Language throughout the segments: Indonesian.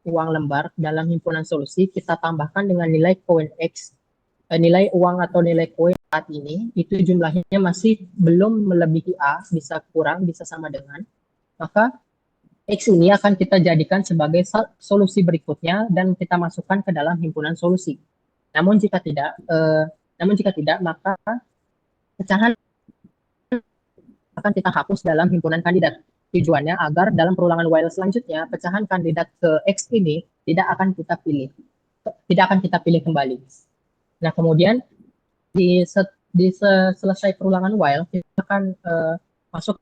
uang lembar dalam himpunan solusi, kita tambahkan dengan nilai koin X, nilai uang atau nilai koin saat ini, itu jumlahnya masih belum melebihi A, bisa kurang, bisa sama dengan, maka X ini akan kita jadikan sebagai solusi berikutnya dan kita masukkan ke dalam himpunan solusi. Namun jika tidak, maka pecahan akan kita hapus dalam himpunan kandidat. Tujuannya agar dalam perulangan while selanjutnya pecahan kandidat ke X ini tidak akan kita pilih kembali. Nah, kemudian selesai perulangan while kita akan masuk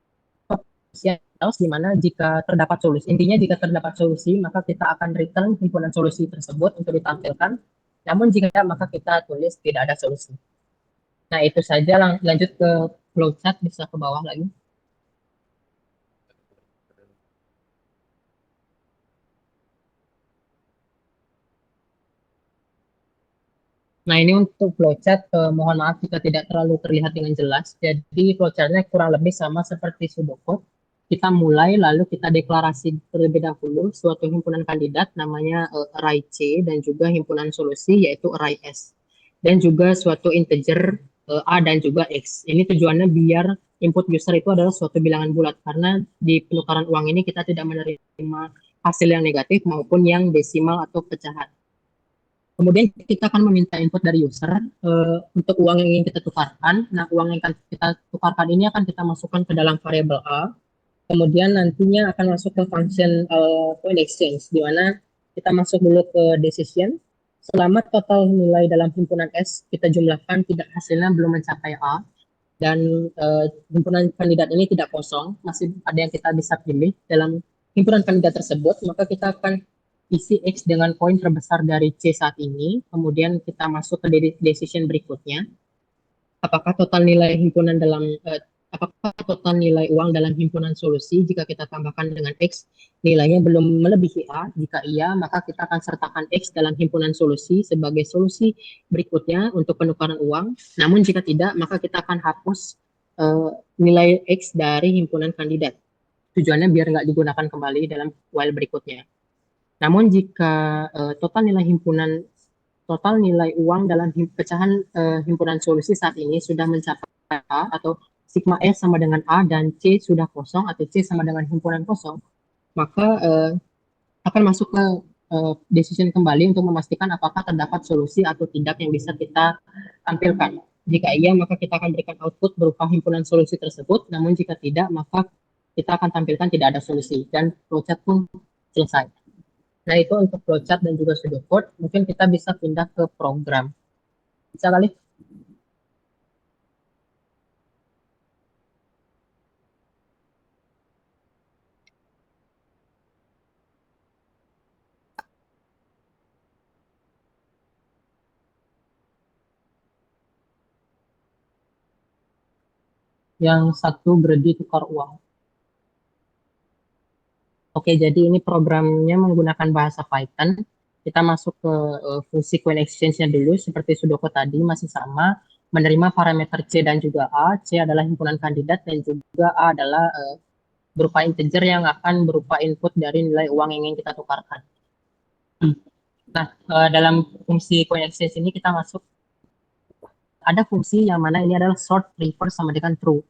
ke else, di mana jika terdapat solusi. Intinya jika terdapat solusi, maka kita akan return himpunan solusi tersebut untuk ditampilkan. Namun jika tidak, maka kita tulis tidak ada solusi. Nah, itu saja. Lanjut ke flowchart, bisa ke bawah lagi. Nah, ini untuk flowchart, mohon maaf jika tidak terlalu terlihat dengan jelas. Jadi flowchartnya kurang lebih sama seperti pseudocode. Kita mulai, lalu kita deklarasi terlebih dahulu suatu himpunan kandidat namanya array C, dan juga himpunan solusi yaitu array S. Dan juga suatu integer A dan juga X. Ini tujuannya biar input user itu adalah suatu bilangan bulat, karena di penukaran uang ini kita tidak menerima hasil yang negatif maupun yang desimal atau pecahan. Kemudian kita akan meminta input dari user untuk uang yang ingin kita tukarkan. Nah, uang yang akan kita tukarkan ini akan kita masukkan ke dalam variabel A. Kemudian nantinya akan masuk ke function point exchange, di mana kita masuk dulu ke decision. Selama total nilai dalam himpunan S kita jumlahkan, tidak hasilnya belum mencapai A, dan himpunan kandidat ini tidak kosong, masih ada yang kita bisa pilih dalam himpunan kandidat tersebut, maka kita akan isi X dengan koin terbesar dari C saat ini, kemudian kita masuk ke decision berikutnya. Apakah total nilai himpunan apakah total nilai uang dalam himpunan solusi jika kita tambahkan dengan X nilainya belum melebihi A? Jika iya, maka kita akan sertakan X dalam himpunan solusi sebagai solusi berikutnya untuk penukaran uang. Namun jika tidak, maka kita akan hapus nilai X dari himpunan kandidat. Tujuannya biar nggak digunakan kembali dalam while berikutnya. Namun jika total nilai uang dalam pecahan himpunan solusi saat ini sudah mencapai A, atau sigma S sama dengan A dan C sudah kosong, atau C sama dengan himpunan kosong, maka akan masuk ke decision kembali untuk memastikan apakah terdapat solusi atau tidak yang bisa kita tampilkan. Jika iya, maka kita akan berikan output berupa himpunan solusi tersebut. Namun jika tidak, maka kita akan tampilkan tidak ada solusi, dan flowchart pun selesai. Nah, itu untuk flowchart dan juga pseudocode. Mungkin kita bisa pindah ke program. Bisa kali? Yang satu beredi tukar uang. Oke, jadi ini programnya menggunakan bahasa Python. Kita masuk ke fungsi coin exchange-nya dulu, seperti pseudocode tadi, masih sama. Menerima parameter C dan juga A. C adalah himpunan kandidat dan juga A adalah berupa integer yang akan berupa input dari nilai uang yang ingin kita tukarkan. Nah, dalam fungsi coin exchange ini kita masuk, ada fungsi yang mana ini adalah sort, reverse sama dengan true.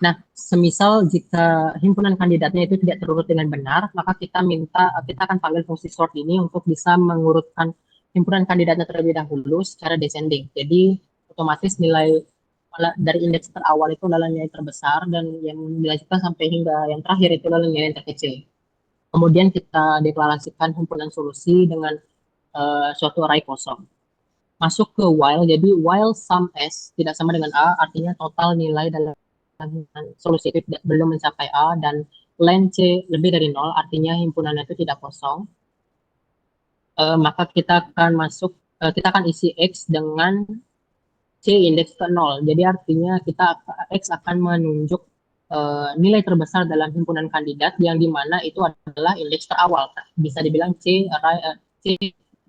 Nah, semisal jika himpunan kandidatnya itu tidak terurut dengan benar, maka kita akan panggil fungsi sort ini untuk bisa mengurutkan himpunan kandidatnya terlebih dahulu secara descending. Jadi otomatis nilai dari indeks terawal itu adalah nilai terbesar, dan yang dilanjutkan sampai hingga yang terakhir itu adalah nilai yang terkecil. Kemudian kita deklarasikan himpunan solusi dengan suatu array kosong. Masuk ke while, jadi while sum S tidak sama dengan A, artinya total nilai dalam solusi itu belum mencapai A, dan len C lebih dari 0, artinya himpunannya itu tidak kosong. Maka kita akan isi X dengan C indeks ke 0. Jadi artinya X akan menunjuk nilai terbesar dalam himpunan kandidat, yang dimana itu adalah indeks terawal. Bisa dibilang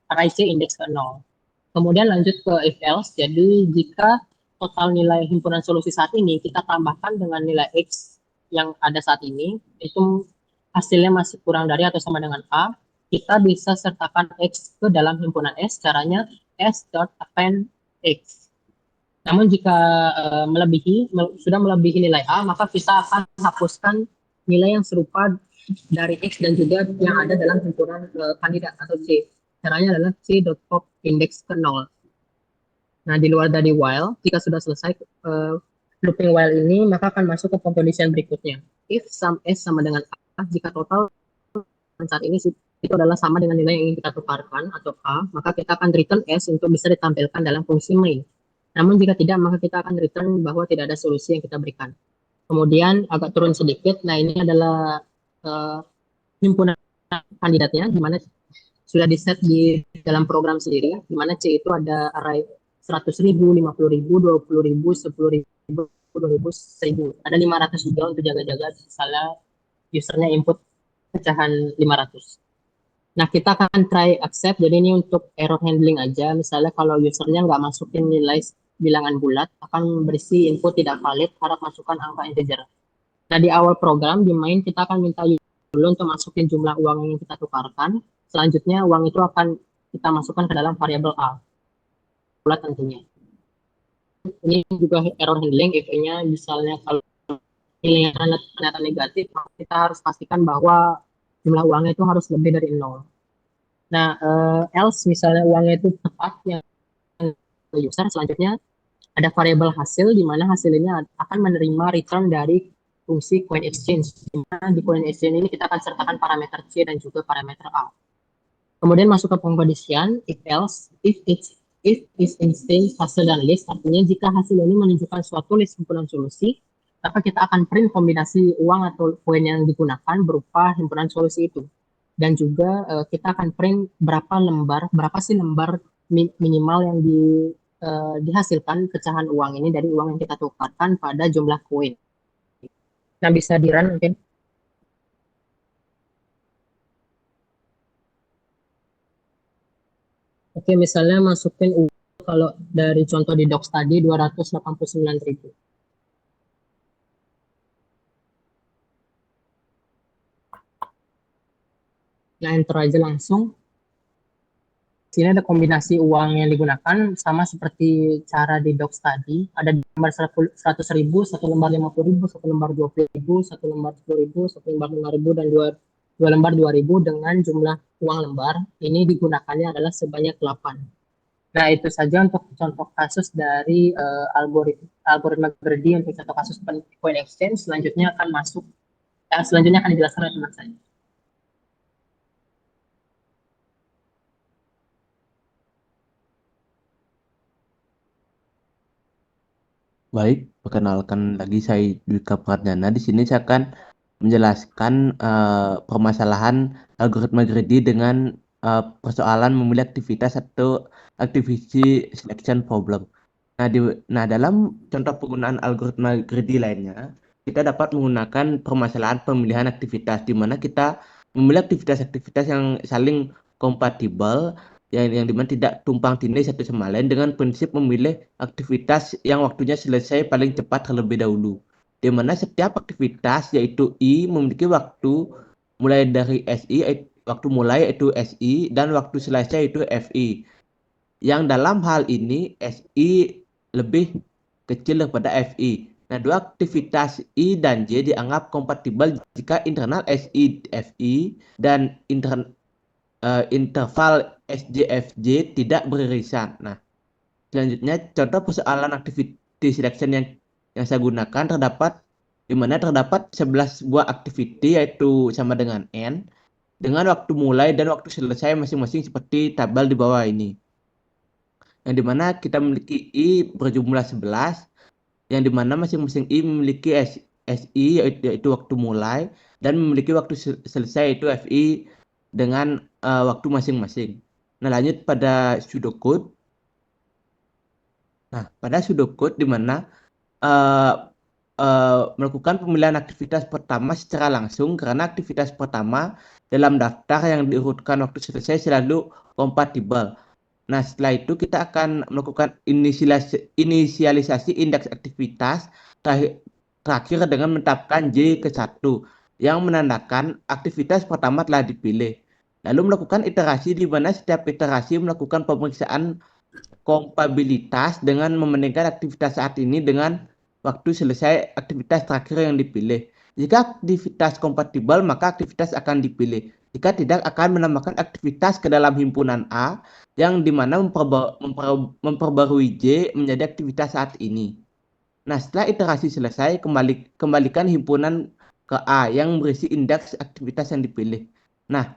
array C indeks ke 0. Kemudian lanjut ke if else, jadi jika total nilai himpunan solusi saat ini kita tambahkan dengan nilai X yang ada saat ini, itu hasilnya masih kurang dari atau sama dengan A, kita bisa sertakan X ke dalam himpunan S, caranya S.append X. Namun jika sudah melebihi nilai A, maka kita akan hapuskan nilai yang serupa dari X dan juga yang ada dalam himpunan kandidat atau C. Caranya adalah C.pop indeks ke 0. Nah, di luar dari while, jika sudah selesai looping while ini, maka akan masuk ke condition berikutnya. If sum S sama dengan A, jika total saat ini itu adalah sama dengan nilai yang ingin kita tukarkan atau A, maka kita akan return S untuk bisa ditampilkan dalam fungsi main. Namun jika tidak, maka kita akan return bahwa tidak ada solusi yang kita berikan. Kemudian agak turun sedikit, nah ini adalah himpunan kandidatnya, di mana sudah di set di dalam program sendiri, di mana C itu ada array 100.000, 50.000, 20.000, 10.000, 20.000, 1.000. Ada 500 juga untuk jaga-jaga misalnya usernya input pecahan 500. Nah, kita akan try accept. Jadi ini untuk error handling aja. Misalnya kalau usernya nggak masukin nilai bilangan bulat, akan berisi input tidak valid, harap masukkan angka integer. Nah, di awal program, di main, kita akan minta dulu untuk masukin jumlah uang yang kita tukarkan. Selanjutnya, uang itu akan kita masukkan ke dalam variabel A. Bulat tentunya. Ini juga error handling, if-nya misalnya kalau nilainya ternyata negatif, kita harus pastikan bahwa jumlah uangnya itu harus lebih dari 0. Nah, else misalnya uangnya itu tepat yang user, selanjutnya ada variabel hasil di mana hasilnya akan menerima return dari fungsi coin exchange. Di mana di coin exchange ini kita akan sertakan parameter C dan juga parameter A. Kemudian masuk ke pengkondisian if else, if is instance hasil dan list, artinya jika hasil ini menunjukkan suatu list himpunan solusi, maka kita akan print kombinasi uang atau koin yang digunakan berupa himpunan solusi itu. Dan juga kita akan print berapa sih lembar minimal yang dihasilkan pecahan uang ini dari uang yang kita tukarkan pada jumlah koin. Nah, bisa di-run mungkin. Oke, misalnya masukin uang kalau dari contoh di docs tadi 289.000. Nah, enter aja langsung. Sini ada kombinasi uang yang digunakan sama seperti cara di docs tadi. Ada lembar 100.000, satu lembar 50.000, satu lembar 20.000, satu lembar 10.000, satu lembar 5.000, dan dua lembar 2.000 dengan jumlah uang lembar. Ini digunakannya adalah sebanyak 8. Nah, itu saja untuk contoh kasus dari algoritma greedy untuk contoh kasus coin exchange. Selanjutnya akan dijelaskan oleh teman saya. Baik, perkenalkan lagi saya Dwika Pradana. Di sini saya akan menjelaskan permasalahan algoritma greedy dengan persoalan memilih aktivitas atau activity selection problem. Nah, dalam contoh penggunaan algoritma greedy lainnya, kita dapat menggunakan permasalahan pemilihan aktivitas di mana kita memilih aktivitas-aktivitas yang saling kompatibel yang dimana tidak tumpang tindih satu sama lain dengan prinsip memilih aktivitas yang waktunya selesai paling cepat terlebih dahulu. Di mana setiap aktivitas yaitu I memiliki waktu mulai dari SI, waktu mulai itu SI dan waktu selesai itu FI. Yang dalam hal ini SI lebih kecil daripada FI. Nah, dua aktivitas I dan J dianggap kompatibel jika internal SI FI dan interval SJFJ tidak beririsan. Nah, selanjutnya contoh persoalan activity selection yang saya gunakan di mana terdapat 11 buah activity yaitu sama dengan N dengan waktu mulai dan waktu selesai masing-masing seperti tabel di bawah ini. Yang dimana kita memiliki I berjumlah 11, yang dimana masing-masing I memiliki SI yaitu waktu mulai dan memiliki waktu selesai yaitu FI dengan waktu masing-masing. Nah, lanjut pada pseudocode. Nah, pada pseudocode di mana melakukan pemilihan aktivitas pertama secara langsung karena aktivitas pertama dalam daftar yang diurutkan waktu selesai selalu kompatibel. Nah, setelah itu kita akan melakukan inisialisasi indeks aktivitas terakhir dengan menetapkan J ke 1 yang menandakan aktivitas pertama telah dipilih. lalu melakukan iterasi di mana setiap iterasi melakukan pemeriksaan kompatibilitas dengan membandingkan aktivitas saat ini dengan waktu selesai aktivitas terakhir yang dipilih. Jika aktivitas kompatibel, maka aktivitas akan dipilih. Jika tidak, akan menambahkan aktivitas ke dalam himpunan A yang dimana memperbarui J menjadi aktivitas saat ini. Nah, setelah iterasi selesai, kembalikan himpunan ke A yang berisi indeks aktivitas yang dipilih. Nah,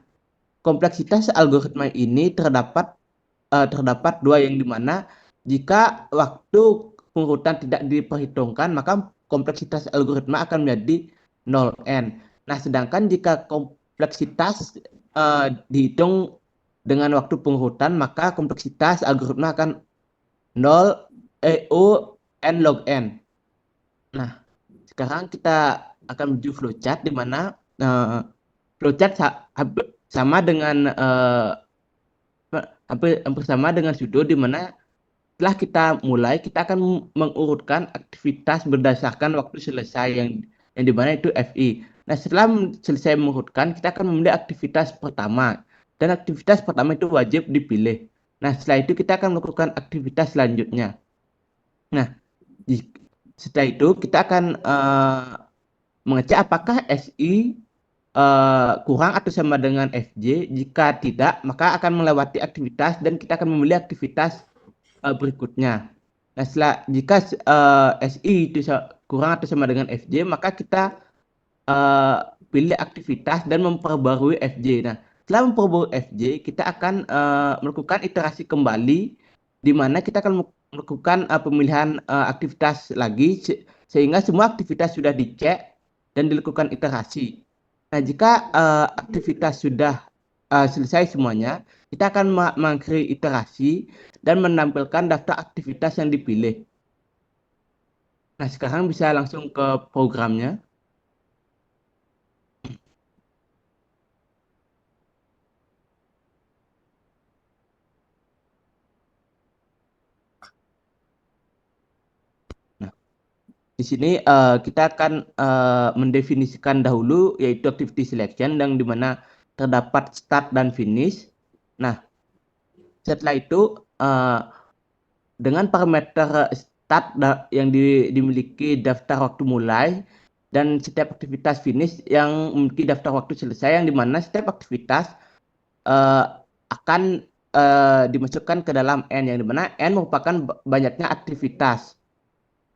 kompleksitas algoritma ini terdapat dua, yang dimana jika waktu pengurutan tidak diperhitungkan, maka kompleksitas algoritma akan menjadi 0n. Nah, sedangkan jika kompleksitas dihitung dengan waktu pengurutan, maka kompleksitas algoritma akan 0 EO n log n. Nah, sekarang kita akan menuju flowchart di mana flowchart sama dengan hampir sama dengan sudo, di mana setelah kita mulai, kita akan mengurutkan aktivitas berdasarkan waktu selesai yang dimana itu FI. Nah, setelah selesai mengurutkan, kita akan memilih aktivitas pertama. Dan aktivitas pertama itu wajib dipilih. Nah, setelah itu kita akan melakukan aktivitas selanjutnya. Nah, setelah itu kita akan mengecek apakah SI kurang atau sama dengan FJ. Jika tidak, maka akan melewati aktivitas dan kita akan memilih aktivitas berikutnya. Nah, jika SI itu kurang atau sama dengan FJ, maka kita pilih aktivitas dan memperbarui FJ. Nah, setelah memperbarui FJ, kita akan melakukan iterasi kembali, di mana kita akan melakukan pemilihan aktivitas lagi, sehingga semua aktivitas sudah dicek dan dilakukan iterasi. Nah, jika aktivitas sudah selesai semuanya, kita akan mengakhiri iterasi dan menampilkan daftar aktivitas yang dipilih. Nah, sekarang bisa langsung ke programnya. Nah, di sini kita akan mendefinisikan dahulu, yaitu activity selection, yang dimana terdapat start dan finish. Nah, setelah itu dengan parameter start yang dimiliki daftar waktu mulai, dan setiap aktivitas finish yang memiliki daftar waktu selesai, yang dimana setiap aktivitas akan dimasukkan ke dalam N, yang dimana N merupakan banyaknya aktivitas.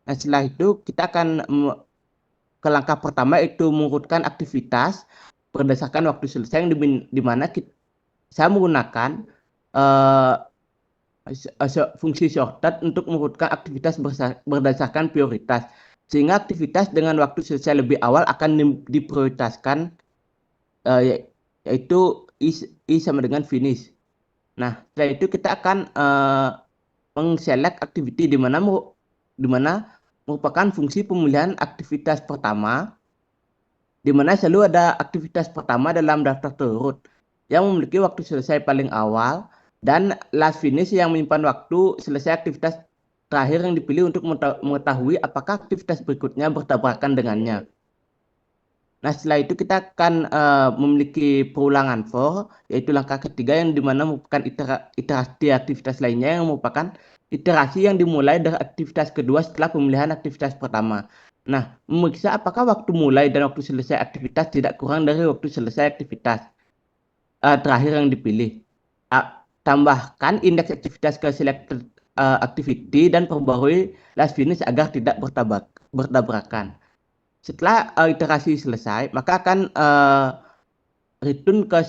Nah, setelah itu kita akan ke langkah pertama, yaitu mengurutkan aktivitas berdasarkan waktu selesai, yang dimana saya menggunakan fungsi sorted untuk mengurutkan aktivitas berdasarkan prioritas, sehingga aktivitas dengan waktu selesai lebih awal akan diprioritaskan, yaitu I sama dengan finish. Nah, setelah itu kita akan mengselect activity, di mana merupakan fungsi pemilihan aktivitas pertama, di mana selalu ada aktivitas pertama dalam daftar terurut yang memiliki waktu selesai paling awal, dan last finish yang menyimpan waktu selesai aktivitas terakhir yang dipilih untuk mengetahui apakah aktivitas berikutnya bertabrakan dengannya. Nah, setelah itu kita akan memiliki perulangan for, yaitu langkah ketiga, yang dimana merupakan iterasi aktivitas lainnya, yang merupakan iterasi yang dimulai dari aktivitas kedua setelah pemilihan aktivitas pertama. Nah, memeriksa apakah waktu mulai dan waktu selesai aktivitas tidak kurang dari waktu selesai aktivitas terakhir yang dipilih. Tambahkan indeks aktivitas ke selected activity dan perbarui last finish agar tidak bertabrakan. Setelah iterasi selesai, maka akan return ke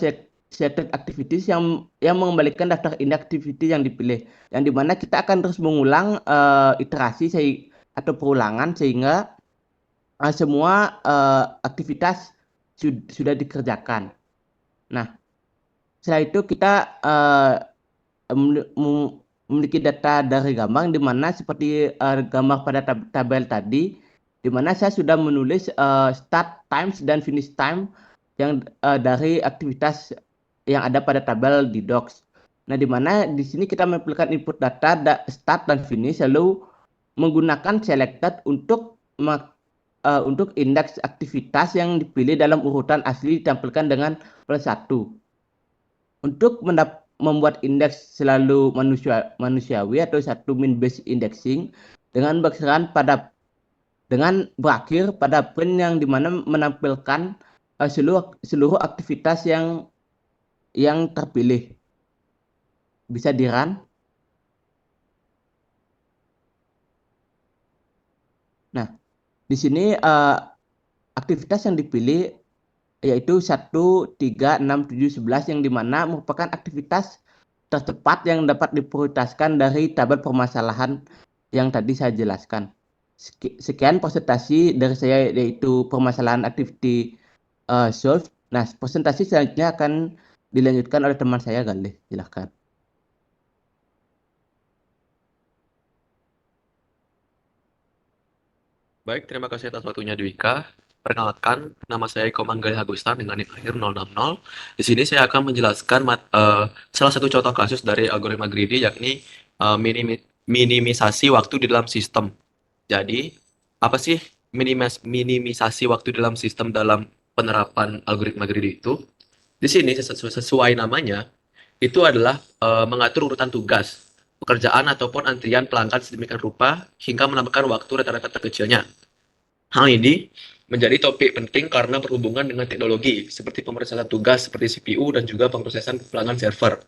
setted activities yang mengembalikan daftar indeks activity yang dipilih, yang dimana kita akan terus mengulang iterasi atau perulangan sehingga semua aktivitas sudah dikerjakan. Nah, setelah itu kita memiliki data dari gambar, di mana seperti gambar pada tabel tadi, di mana saya sudah menulis start times dan finish time yang dari aktivitas yang ada pada tabel di docs. Nah, di mana di sini kita menampilkan input data start dan finish, lalu menggunakan selected untuk indeks aktivitas yang dipilih dalam urutan asli ditampilkan dengan +1. Untuk membuat indeks selalu manusiawi atau satu mean based indexing dengan berakhir pada print yang dimana menampilkan seluruh aktivitas yang terpilih. Bisa di run. Nah, di sini aktivitas yang dipilih yaitu 1, 3, 6, 7, 11 yang dimana merupakan aktivitas tercepat yang dapat diprioritaskan dari tabel permasalahan yang tadi saya jelaskan. Sekian presentasi dari saya, yaitu permasalahan activity solved. Nah, presentasi selanjutnya akan dilanjutkan oleh teman saya, Galih. Silahkan. Baik, terima kasih atas waktunya Dwika. Perkenalkan, nama saya Eko Manggali Agustan dengan NIM akhir 060. Di sini saya akan menjelaskan salah satu contoh kasus dari algoritma greedy, yakni minimisasi waktu di dalam sistem. Jadi, apa sih minimisasi waktu dalam sistem dalam penerapan algoritma greedy itu? Di sini sesuai namanya, itu adalah mengatur urutan tugas, pekerjaan ataupun antrian pelanggan sedemikian rupa hingga menambahkan waktu rata-rata terkecilnya. Hal ini menjadi topik penting karena berhubungan dengan teknologi seperti pemrosesan tugas seperti CPU dan juga pemrosesan pelanggan server.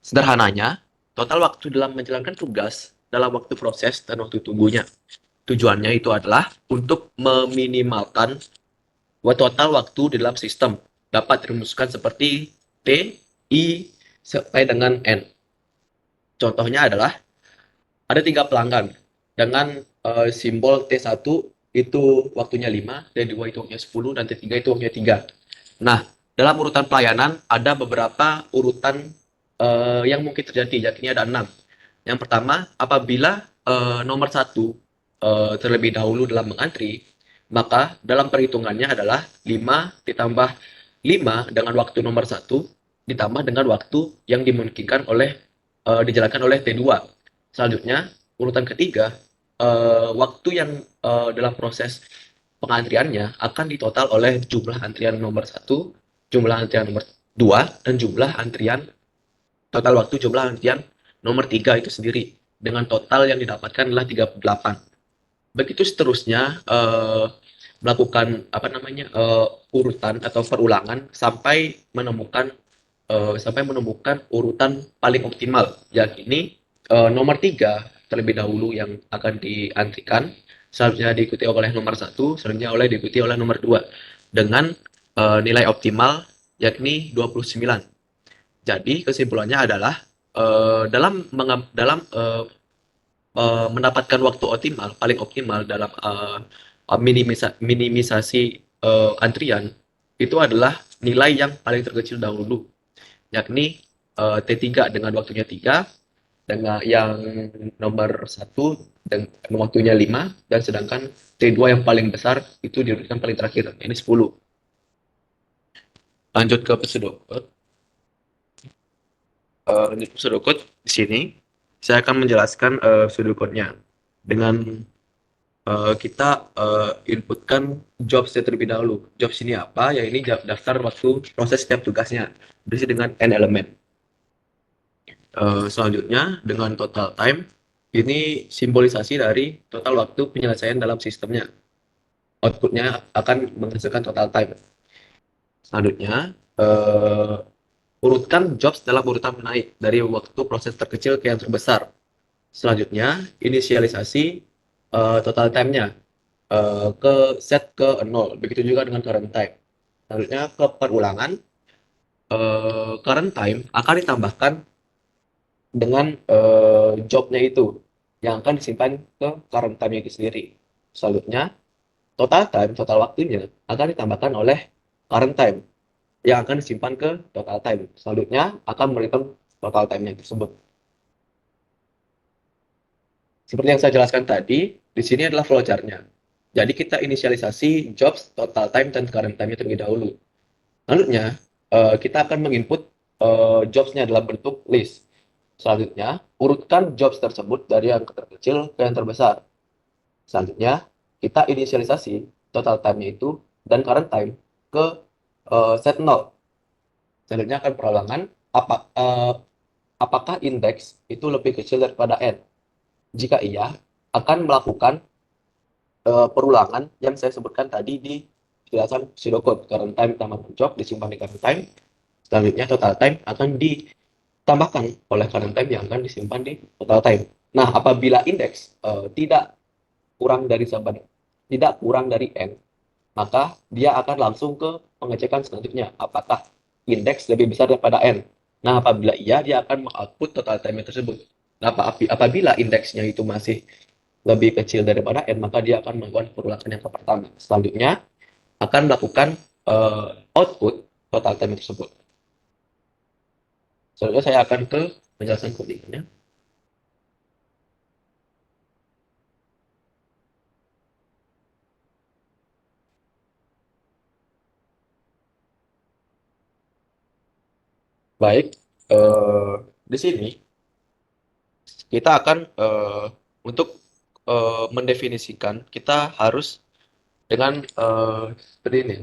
Sederhananya, total waktu dalam menjalankan tugas dalam waktu proses dan waktu tunggunya. Tujuannya itu adalah untuk meminimalkan total waktu di dalam sistem dapat dirumuskan seperti T, I, sampai dengan N. Contohnya adalah ada 3 pelanggan dengan simbol T1 itu waktunya 5, T2 itu waktunya 10, dan T3 itu waktunya 3. Nah, dalam urutan pelayanan ada beberapa urutan yang mungkin terjadi, yakni ada 6. Yang pertama, apabila nomor 1 terlebih dahulu dalam mengantri, maka dalam perhitungannya adalah 5 ditambah 5 dengan waktu nomor 1 ditambah dengan waktu yang dimungkinkan dijalankan oleh T2. Selanjutnya, urutan ketiga, waktu yang dalam proses pengantriannya akan ditotal oleh jumlah antrian nomor 1, jumlah antrian nomor 2, dan total waktu jumlah antrian nomor 3 itu sendiri. Dengan total yang didapatkan adalah 38. Begitu seterusnya melakukan urutan atau perulangan sampai menemukan urutan paling optimal, yakni nomor 3 terlebih dahulu yang akan diantrikan, selanjutnya diikuti oleh nomor 1, selanjutnya diikuti oleh nomor 2 dengan nilai optimal yakni 29. Jadi kesimpulannya adalah dalam mendapatkan waktu paling optimal dalam minimisasi antrian itu adalah nilai yang paling terkecil dahulu, yakni T3 dengan waktunya 3, dengan yang nomor 1 dengan waktunya 5, dan sedangkan T2 yang paling besar itu diurutan paling terakhir, ini 10. Lanjut ke pseudocode. Di sini saya akan menjelaskan pseudocode-nya dengan kita inputkan jobs terlebih dahulu. Jobs ini apa? Ya ini daftar waktu proses setiap tugasnya, berisi dengan n elemen. Selanjutnya dengan total time, ini simbolisasi dari total waktu penyelesaian dalam sistemnya. Outputnya akan menghasilkan total time. Selanjutnya urutkan jobs dalam urutan menaik dari waktu proses terkecil ke yang terbesar. Selanjutnya inisialisasi total time-nya set ke 0. Begitu juga dengan current time. Selanjutnya ke perulangan, current time akan ditambahkan dengan job-nya itu yang akan disimpan ke current time itu sendiri. Selanjutnya total time, total waktunya akan ditambahkan oleh current time yang akan disimpan ke total time. Selanjutnya akan menghitung total time-nya tersebut. Seperti yang saya jelaskan tadi, di sini adalah flowchart-nya. Jadi kita inisialisasi jobs, total time, dan current time-nya terlebih dahulu. Selanjutnya, kita akan menginput jobs-nya dalam bentuk list. Selanjutnya, urutkan jobs tersebut dari yang terkecil ke yang terbesar. Selanjutnya, kita inisialisasi total time-nya itu dan current time ke set 0. Selanjutnya akan perulangan apakah indeks itu lebih kecil daripada n? Jika iya, akan melakukan perulangan yang saya sebutkan tadi di penjelasan pseudocode. Current time tambah job disimpan di current time. Selanjutnya total time akan ditambahkan oleh current time yang akan disimpan di total time. Nah, apabila indeks tidak kurang dari n, maka dia akan langsung ke pengecekan selanjutnya, apakah indeks lebih besar daripada n. Nah, apabila iya, dia akan mengoutput total time tersebut. Nah, apabila indeksnya itu masih lebih kecil daripada n, maka dia akan melakukan perulangan yang pertama. Selanjutnya akan melakukan output total time tersebut. Selanjutnya saya akan ke penjelasan codingnya. Baik, di sini kita akan untuk mendefinisikan, kita harus dengan seperti ini,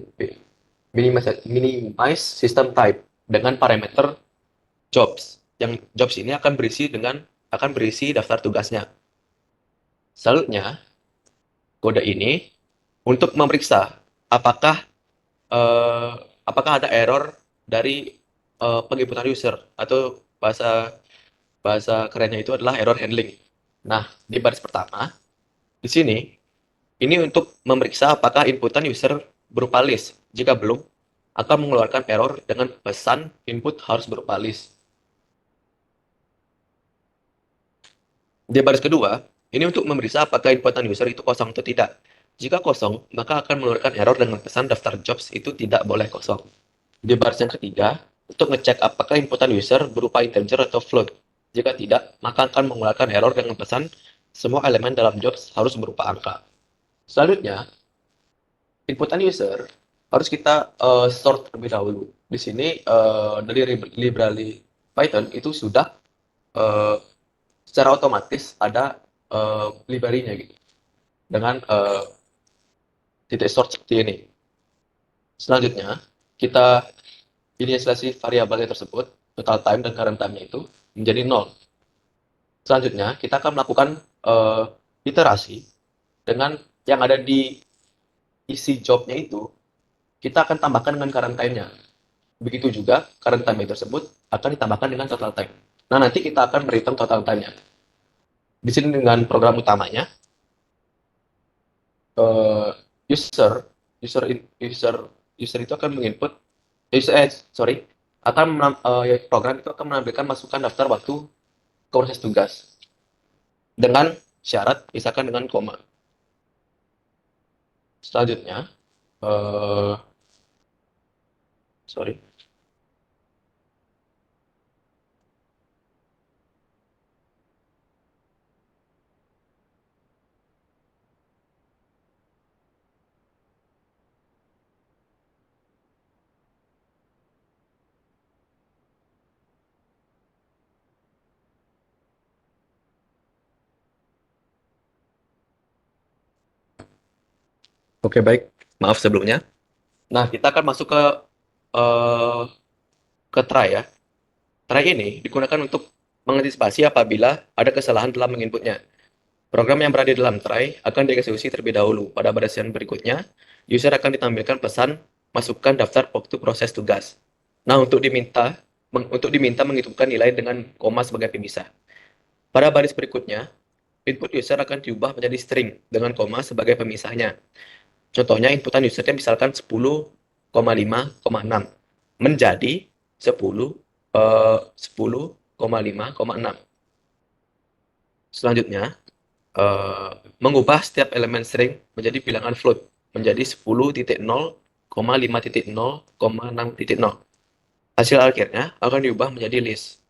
minimize system type dengan parameter jobs. Yang jobs ini akan berisi daftar tugasnya. Selanjutnya, kode ini untuk memeriksa apakah eh, apakah ada error dari penginputan user, atau bahasa bahasa kerennya itu adalah error handling. Nah, di baris pertama di sini ini untuk memeriksa apakah inputan user berupa list. Jika belum, akan mengeluarkan error dengan pesan input harus berupa list. Di baris kedua, ini untuk memeriksa apakah inputan user itu kosong atau tidak. Jika kosong, maka akan mengeluarkan error dengan pesan daftar jobs itu tidak boleh kosong. Di baris yang ketiga, untuk ngecek apakah inputan user berupa integer atau float. Jika tidak, maka akan mengeluarkan error dengan pesan semua elemen dalam jobs harus berupa angka. Selanjutnya, inputan user harus kita sort terlebih dahulu. Di sini dari library Python itu sudah uh, secara otomatis ada library-nya gitu, dengan titik sort seperti ini. Selanjutnya, kita inisialisasi variabelnya tersebut, total time dan current time-nya itu menjadi 0. Selanjutnya, kita akan melakukan iterasi dengan yang ada di isi job-nya itu, kita akan tambahkan dengan current time-nya. Begitu juga current time tersebut akan ditambahkan dengan total time. Nah, nanti kita akan berhitung total time-nya. Di sini dengan program utamanya, uh, user user user user itu akan menginput program itu akan menampilkan masukan daftar waktu ke proses tugas dengan syarat misalkan dengan koma. Selanjutnya, sorry. Oke, baik. Maaf sebelumnya. Nah, kita akan masuk ke try ya. Try ini digunakan untuk mengantisipasi apabila ada kesalahan dalam menginputnya. Program yang berada dalam try akan dieksekusi terlebih dahulu. Pada barisan berikutnya, user akan ditampilkan pesan masukkan daftar waktu proses tugas. Nah, untuk diminta menghitungkan nilai dengan koma sebagai pemisah. Pada baris berikutnya, input user akan diubah menjadi string dengan koma sebagai pemisahnya. Contohnya, inputan usernya misalkan 10,5,6 menjadi 10,5,6. Selanjutnya, mengubah setiap elemen string menjadi bilangan float menjadi 10.0,5.0,6.0. Hasil akhirnya akan diubah menjadi list.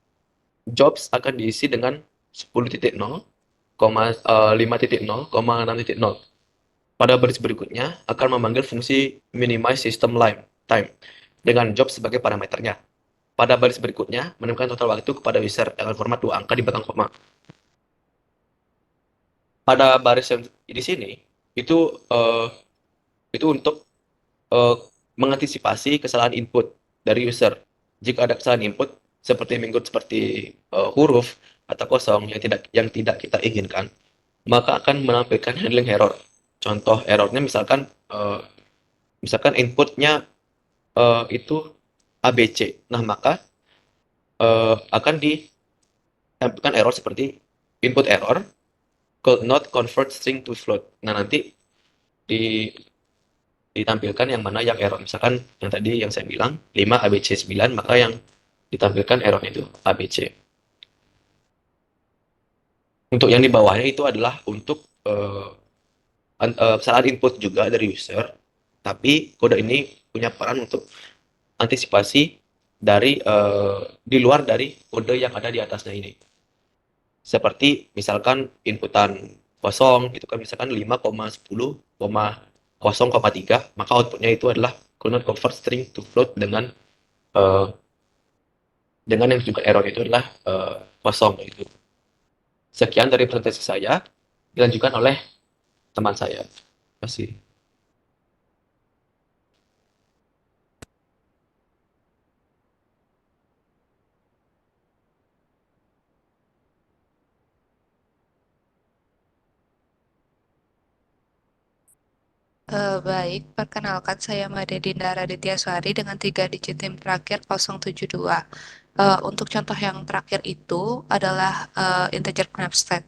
Jobs akan diisi dengan 10.0,5.0,6.0. Pada baris berikutnya akan memanggil fungsi minimize system time dengan job sebagai parameternya. Pada baris berikutnya menemukan total waktu kepada user dengan format 2 angka di belakang koma. Pada baris yang di sini itu untuk mengantisipasi kesalahan input dari user. Jika ada kesalahan input, seperti mengikut seperti huruf atau kosong yang tidak kita inginkan, maka akan menampilkan handling error. Contoh errornya misalkan inputnya itu ABC. Nah, maka akan ditampilkan error seperti input error could not convert string to float. Nah, nanti di ditampilkan yang mana yang error. Misalkan yang tadi yang saya bilang 5 ABC 9, maka yang ditampilkan error itu ABC. Untuk yang di bawahnya itu adalah untuk kesalahan input juga dari user, tapi kode ini punya peran untuk antisipasi di luar dari kode yang ada di atasnya ini. Seperti misalkan inputan kosong, itu kan misalkan 5,10,0,3, maka outputnya itu adalah could convert string to float eh, dengan yang juga error itu adalah kosong itu. Sekian dari presentasi saya, dilanjutkan oleh teman saya. Terima kasih. Baik, perkenalkan saya Made Dinda Raditya dengan 3 digit NIM terakhir 072. Untuk contoh yang terakhir itu adalah integer knapsack.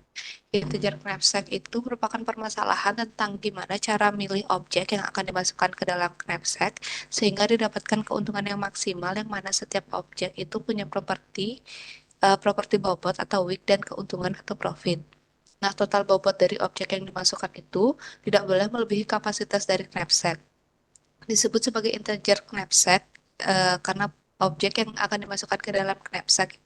Integer knapsack itu merupakan permasalahan tentang gimana cara milih objek yang akan dimasukkan ke dalam knapsack sehingga didapatkan keuntungan yang maksimal, yang mana setiap objek itu punya properti bobot atau weak dan keuntungan atau profit. Nah, total bobot dari objek yang dimasukkan itu tidak boleh melebihi kapasitas dari knapsack. Disebut sebagai integer knapsack karena objek yang akan dimasukkan ke dalam knapsack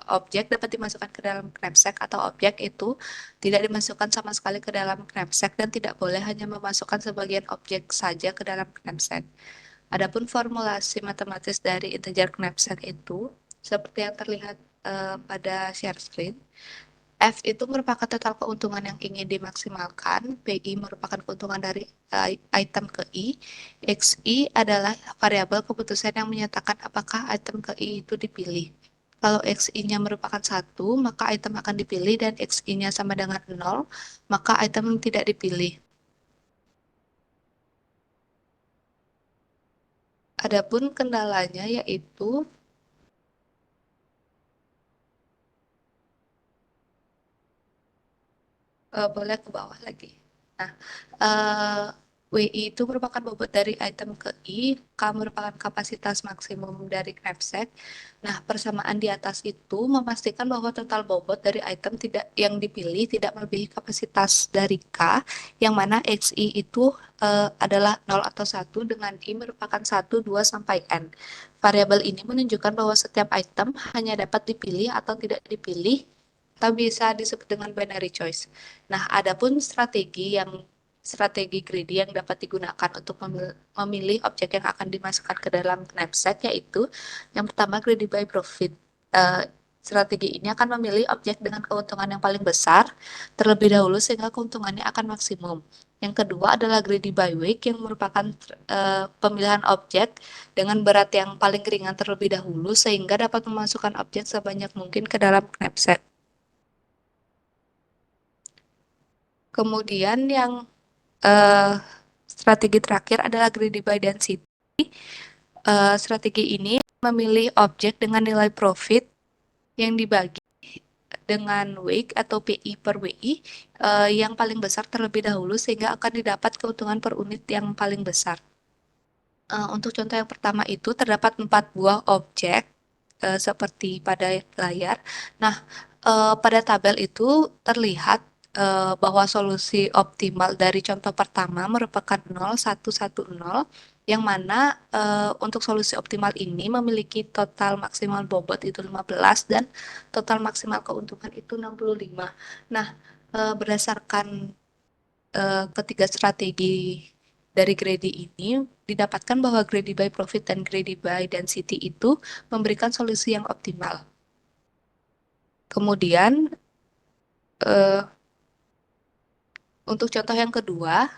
objek dapat dimasukkan ke dalam knapsack atau objek itu tidak dimasukkan sama sekali ke dalam knapsack dan tidak boleh hanya memasukkan sebagian objek saja ke dalam knapsack. Adapun formulasi matematis dari integer knapsack itu seperti yang terlihat pada share screen. F itu merupakan total keuntungan yang ingin dimaksimalkan, PI merupakan keuntungan dari item ke I, XI adalah variabel keputusan yang menyatakan apakah item ke I itu dipilih. Kalau XI-nya merupakan 1, maka item akan dipilih, dan XI-nya sama dengan 0, maka item tidak dipilih. Adapun kendalanya yaitu boleh ke bawah lagi. Nah, WI itu merupakan bobot dari item ke I, K merupakan kapasitas maksimum dari knapsack. Nah, persamaan di atas itu memastikan bahwa total bobot dari item yang dipilih tidak melebihi kapasitas dari K, yang mana XI itu adalah 0 atau 1 dengan I merupakan 1, 2, sampai N. Variabel ini menunjukkan bahwa setiap item hanya dapat dipilih atau tidak dipilih, atau bisa disebut dengan binary choice. Nah, adapun strategi greedy yang dapat digunakan untuk memilih objek yang akan dimasukkan ke dalam knapsack, yaitu yang pertama greedy by profit. Strategi ini akan memilih objek dengan keuntungan yang paling besar terlebih dahulu sehingga keuntungannya akan maksimum. Yang kedua adalah greedy by weight, yang merupakan pemilihan objek dengan berat yang paling ringan terlebih dahulu sehingga dapat memasukkan objek sebanyak mungkin ke dalam knapsack. Kemudian yang strategi terakhir adalah greedy by density. Strategi ini memilih objek dengan nilai profit yang dibagi dengan weight atau PI per WI yang paling besar terlebih dahulu sehingga akan didapat keuntungan per unit yang paling besar. Untuk contoh yang pertama itu terdapat 4 buah objek seperti pada layar. Nah, pada tabel itu terlihat bahwa solusi optimal dari contoh pertama merupakan 0, 1, 1, 0, yang mana untuk solusi optimal ini memiliki total maksimal bobot itu 15 dan total maksimal keuntungan itu 65. Nah, berdasarkan ketiga strategi dari greedy ini, didapatkan bahwa greedy by profit dan greedy by density itu memberikan solusi yang optimal. Kemudian, untuk contoh yang kedua,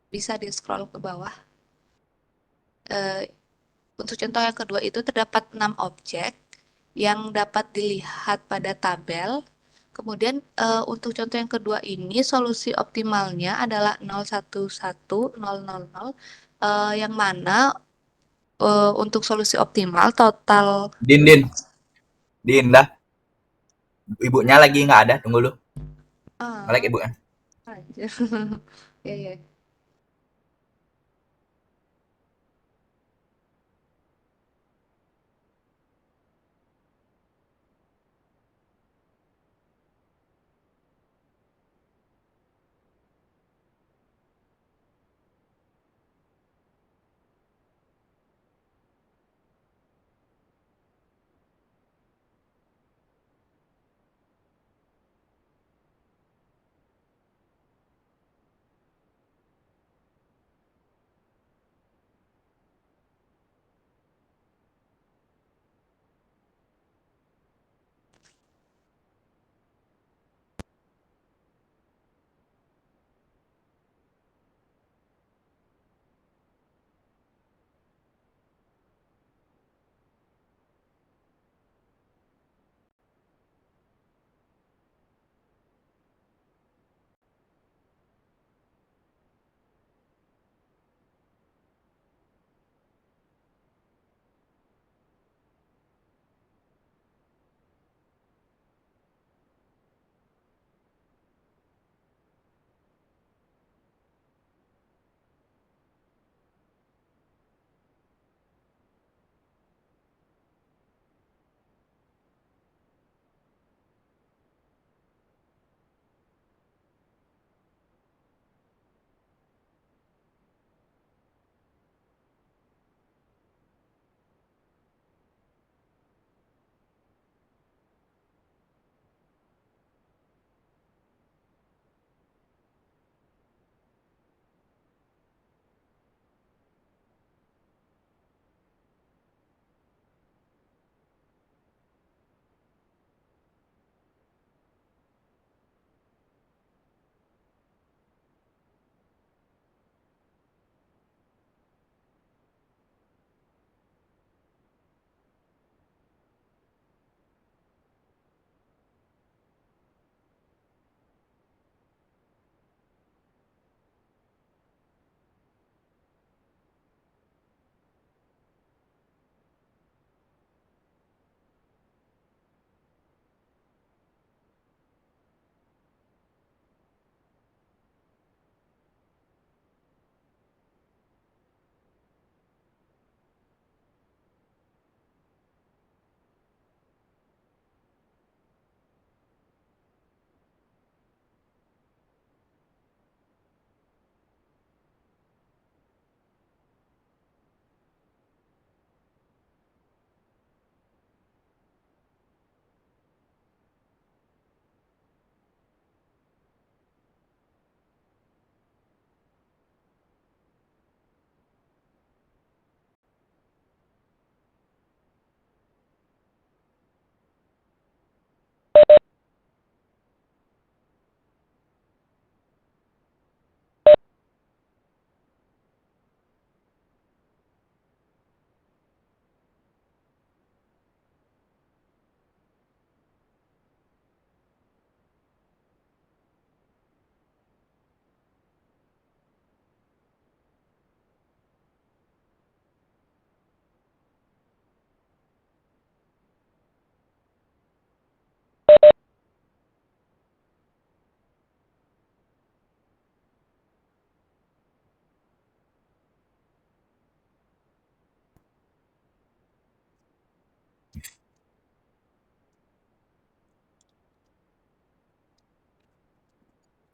bisa di-scroll ke bawah. Untuk contoh yang kedua itu terdapat 6 objek yang dapat dilihat pada tabel. Kemudian untuk contoh yang kedua ini solusi optimalnya adalah 0,11,0,0,0 yang mana untuk solusi optimal total Din dah. Ibunya lagi nggak ada, tunggu dulu. Nge-lag ah ibunya. aja. Ya ya.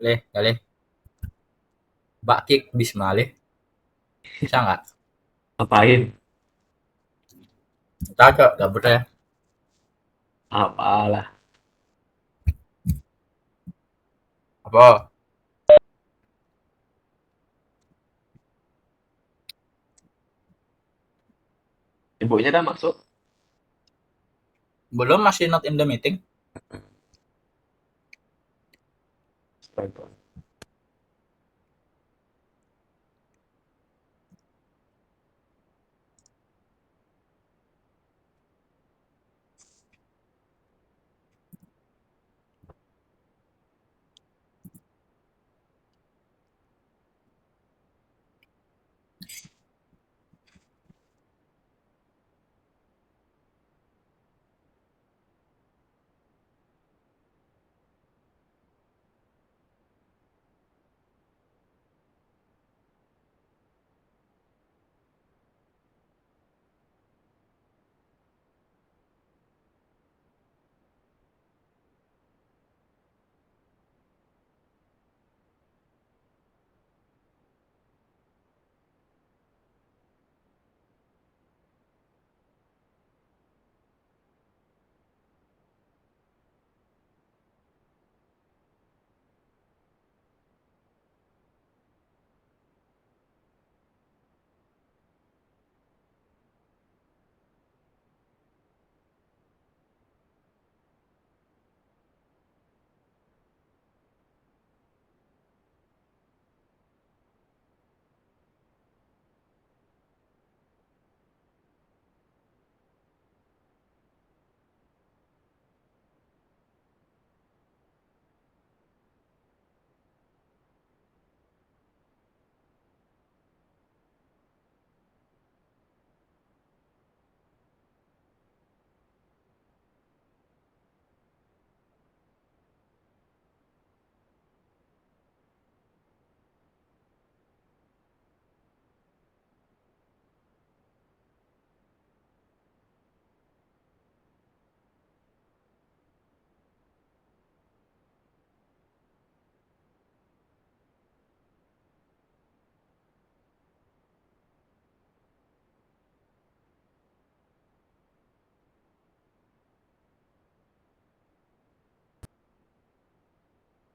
Leh, kali. Mbak Kik Bisma leh. Bisa nggak? Ngapain? Tahu cok, gabut ya. Apalah. Apa? Ibunya udah masuk? Belum, masih not in the meeting.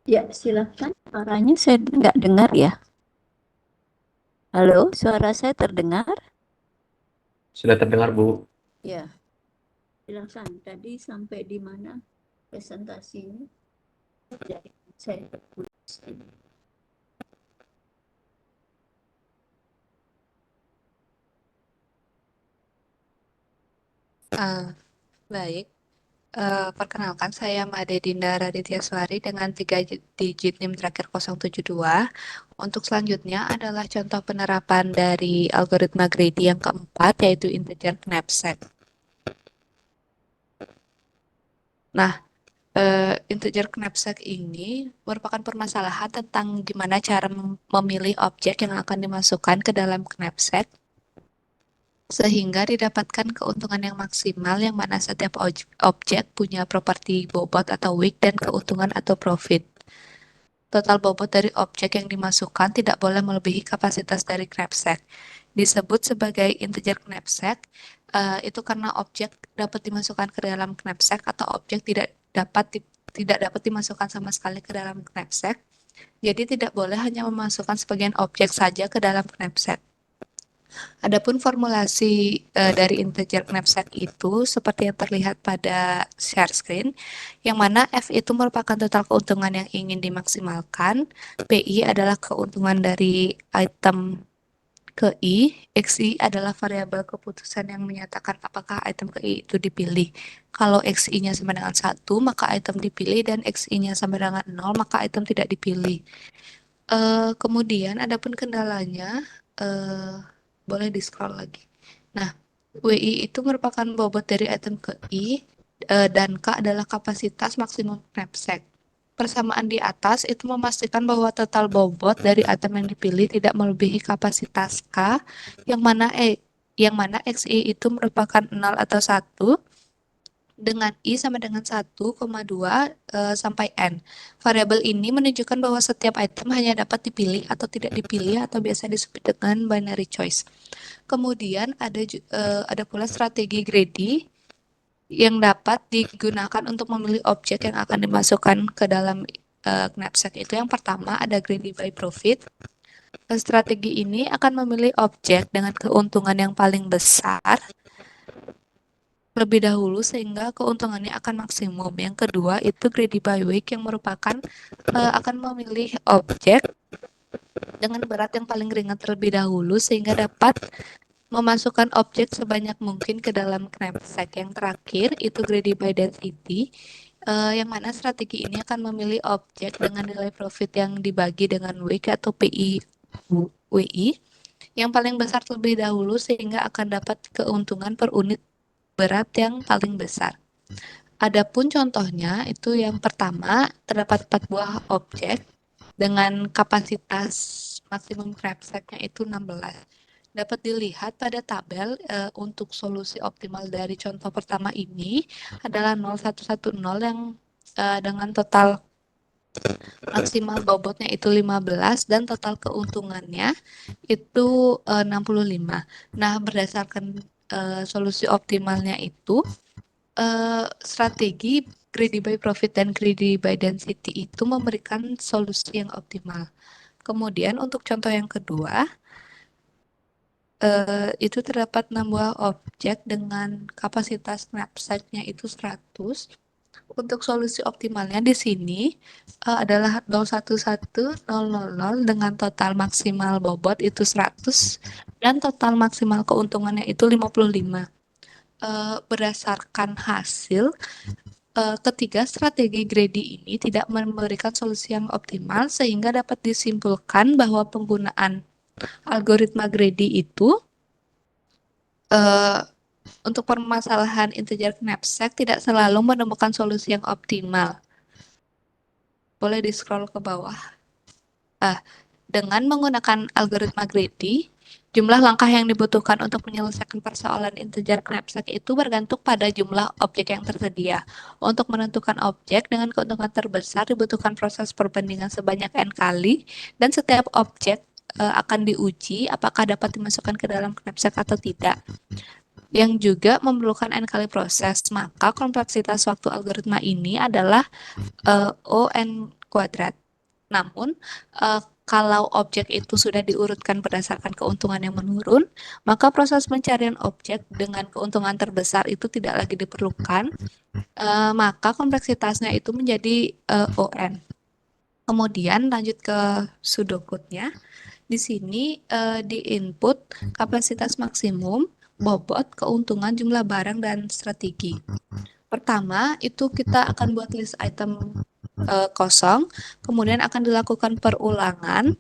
Ya, silakan. Suaranya saya nggak dengar ya. Halo, suara saya terdengar? Sudah terdengar, Bu. Ya, silakan. Tadi sampai di mana presentasinya? Jadi, saya tulis ini. Baik. Perkenalkan, saya Made Dinda Raditya dengan 3 digit NIM terakhir 072. Untuk selanjutnya adalah contoh penerapan dari algoritma greedy yang keempat, yaitu integer knapsack. Nah, integer knapsack ini merupakan permasalahan tentang gimana cara memilih objek yang akan dimasukkan ke dalam knapsack sehingga didapatkan keuntungan yang maksimal, yang mana setiap objek punya properti bobot atau weak dan keuntungan atau profit. Total bobot dari objek yang dimasukkan tidak boleh melebihi kapasitas dari knapsack. Disebut sebagai integer knapsack itu karena objek dapat dimasukkan ke dalam knapsack atau objek tidak dapat dimasukkan sama sekali ke dalam knapsack. Jadi tidak boleh hanya memasukkan sebagian objek saja ke dalam knapsack. Adapun formulasi dari integer knapsack itu seperti yang terlihat pada share screen, yang mana F itu merupakan total keuntungan yang ingin dimaksimalkan, PI adalah keuntungan dari item ke I, XI adalah variabel keputusan yang menyatakan apakah item ke I itu dipilih. Kalau XI-nya sama dengan 1, maka item dipilih, dan XI-nya sama dengan 0, maka item tidak dipilih. Kemudian adapun kendalanya, boleh di-scroll lagi. Nah, WI itu merupakan bobot dari item ke I, dan K adalah kapasitas maksimum knapsack. Persamaan di atas itu memastikan bahwa total bobot dari item yang dipilih tidak melebihi kapasitas K, yang mana XI itu merupakan 0 atau 1, dengan I sama dengan 1,2 sampai N. Variabel ini menunjukkan bahwa setiap item hanya dapat dipilih atau tidak dipilih, atau biasa disebut dengan binary choice. Kemudian ada pula strategi greedy yang dapat digunakan untuk memilih objek yang akan dimasukkan ke dalam knapsack. Itu yang pertama ada greedy by profit. Strategi ini akan memilih objek dengan keuntungan yang paling besar lebih dahulu sehingga keuntungannya akan maksimum. Yang kedua itu greedy by weak, yang merupakan akan memilih objek dengan berat yang paling ringan terlebih dahulu sehingga dapat memasukkan objek sebanyak mungkin ke dalam knapsack. Yang terakhir itu greedy by density, yang mana strategi ini akan memilih objek dengan nilai profit yang dibagi dengan weak atau PI WI yang paling besar terlebih dahulu sehingga akan dapat keuntungan per unit berat yang paling besar. Adapun contohnya itu yang pertama terdapat 4 buah objek dengan kapasitas maksimum knapsacknya itu 16. Dapat dilihat pada tabel untuk solusi optimal dari contoh pertama ini adalah 0110 yang dengan total maksimal bobotnya itu 15 dan total keuntungannya itu 65. Nah, berdasarkan solusi optimalnya itu strategi greedy by profit dan greedy by density itu memberikan solusi yang optimal. Kemudian untuk contoh yang kedua, itu terdapat 6 buah objek dengan kapasitas knapsacknya itu 100. Untuk solusi optimalnya di sini adalah 011000 dengan total maksimal bobot itu 100 dan total maksimal keuntungannya itu 55. Berdasarkan hasil, ketiga strategi greedy ini tidak memberikan solusi yang optimal sehingga dapat disimpulkan bahwa penggunaan algoritma greedy itu untuk permasalahan integer knapsack tidak selalu menemukan solusi yang optimal. Boleh di-scroll ke bawah. Dengan menggunakan algoritma greedy, jumlah langkah yang dibutuhkan untuk menyelesaikan persoalan integer knapsack itu bergantung pada jumlah objek yang tersedia. Untuk menentukan objek dengan keuntungan terbesar dibutuhkan proses perbandingan sebanyak n kali, dan setiap objek akan diuji apakah dapat dimasukkan ke dalam knapsack atau tidak, yang juga memerlukan n kali proses. Maka kompleksitas waktu algoritma ini adalah O(n) kuadrat. Namun, kalau objek itu sudah diurutkan berdasarkan keuntungan yang menurun, maka proses pencarian objek dengan keuntungan terbesar itu tidak lagi diperlukan, maka kompleksitasnya itu menjadi ON. Kemudian lanjut ke pseudocode-nya. Di sini di input kapasitas maksimum, bobot, keuntungan, jumlah barang, dan strategi. Pertama, itu kita akan buat list item kosong, kemudian akan dilakukan perulangan.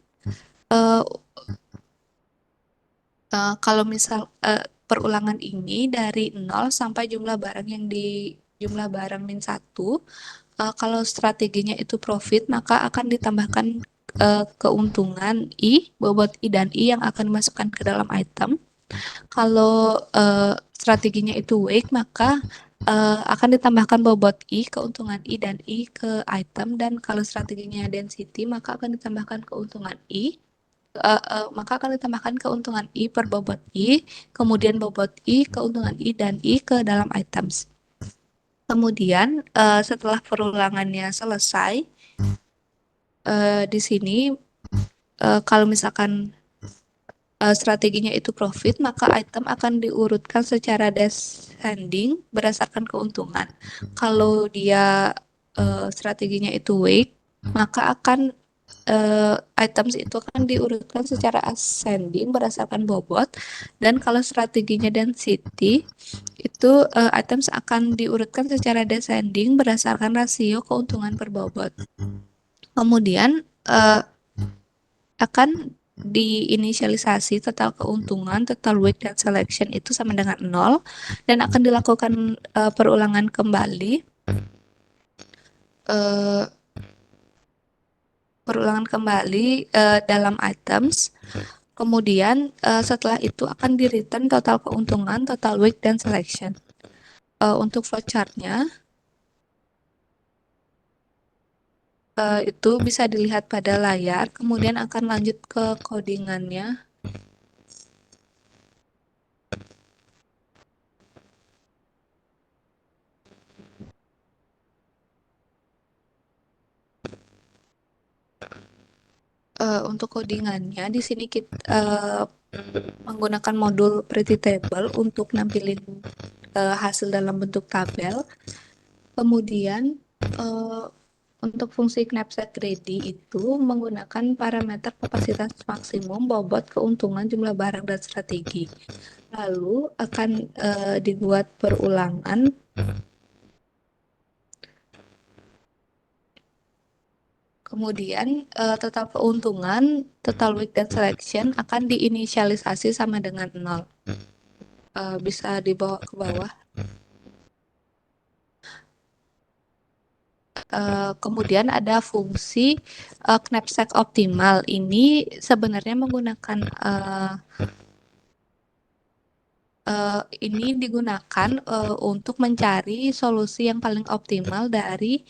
Kalau misal perulangan ini dari 0 sampai jumlah barang yang di jumlah barang min 1, kalau strateginya itu profit, maka akan ditambahkan keuntungan I, bobot I dan I yang akan dimasukkan ke dalam item. Kalau strateginya itu weak, maka akan ditambahkan bobot I, keuntungan I dan I ke item, dan kalau strateginya density, maka akan ditambahkan keuntungan I, maka akan ditambahkan keuntungan I per bobot I, kemudian bobot I, keuntungan I dan I ke dalam items. Kemudian setelah perulangannya selesai, di sini kalau misalkan strateginya itu profit, maka item akan diurutkan secara descending berdasarkan keuntungan. Kalau dia strateginya itu weak, maka akan items itu akan diurutkan secara ascending berdasarkan bobot, dan kalau strateginya density, itu items akan diurutkan secara descending berdasarkan rasio keuntungan per bobot. Kemudian akan diinisialisasi total keuntungan, total weak, dan selection itu sama dengan 0, dan akan dilakukan perulangan kembali dalam items. Kemudian setelah itu akan di return total keuntungan, total weak, dan selection. Untuk flowchart-nya itu bisa dilihat pada layar, kemudian akan lanjut ke codingannya. Untuk codingannya di sini kita menggunakan modul pretty table untuk nampilin hasil dalam bentuk tabel. Kemudian untuk fungsi knapsack ready itu menggunakan parameter kapasitas maksimum, bobot, keuntungan, jumlah barang, dan strategi. Lalu akan dibuat perulangan. Kemudian total keuntungan, total weak, dan selection akan diinisialisasi sama dengan 0. Bisa dibawa ke bawah. Kemudian ada fungsi knapsack optimal. Ini sebenarnya menggunakan ini digunakan untuk mencari solusi yang paling optimal dari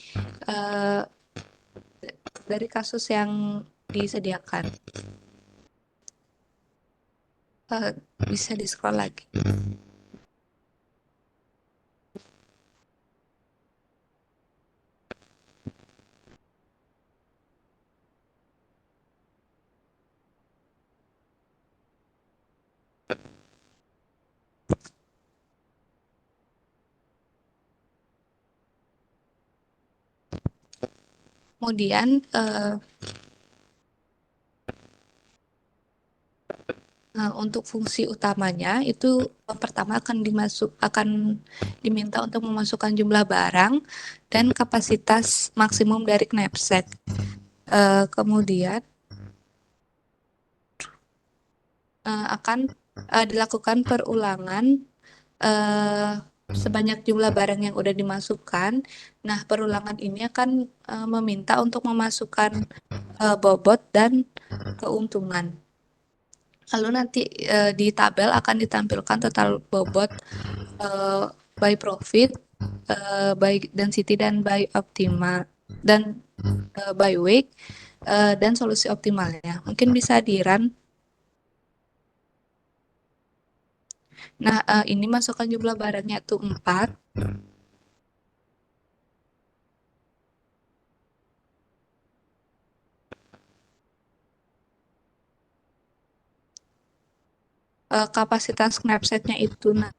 kasus yang disediakan. Bisa di-scroll lagi. Kemudian untuk fungsi utamanya itu pertama akan diminta untuk memasukkan jumlah barang dan kapasitas maksimum dari knapsack. Kemudian akan dilakukan perulangan sebanyak jumlah barang yang udah dimasukkan. Nah, perulangan ini akan meminta untuk memasukkan bobot dan keuntungan. Lalu nanti di tabel akan ditampilkan total bobot by profit, by density, dan by optima, dan by week, dan solusi optimalnya. Mungkin bisa di-run. Nah, ini masukkan jumlah barangnya tuh 4. kapasitas knapsacknya itu 16.